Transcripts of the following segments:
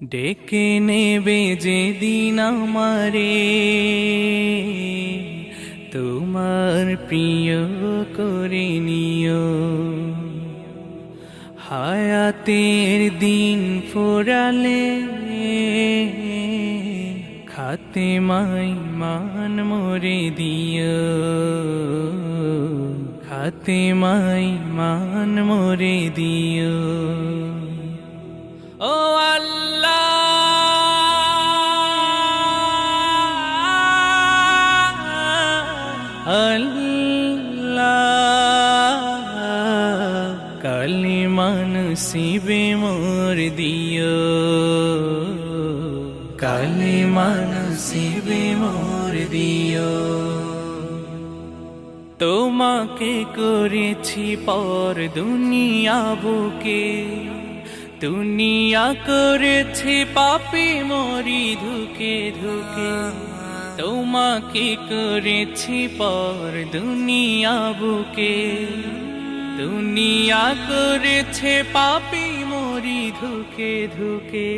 ডেকে নেবে যেদিন আমারে তোমার প্রিয় করে নিও। হায়াতের দিন ফোরালে খাতেমাই মান মোরে দিও। খাতেমাই মান মোরে দিও। ও আল্লাহ, আল্লাহ, কালিমা নসিবে মোর দিও। কালিমা নসিবে মোর দিও। তোমাকে করেছি পর দুনিয়া বুকে, দুনিয়া করেছি পাপী মরি ধুকে ধুকে। তোমাকে করেছি পর দুনিয়া বুকে, দুনিয়া করেছে পাপী মরি ধুকে ধুকে।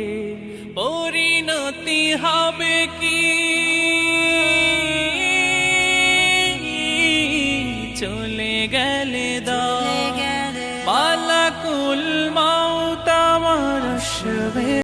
পরিণতি হবে কি চলে গেলে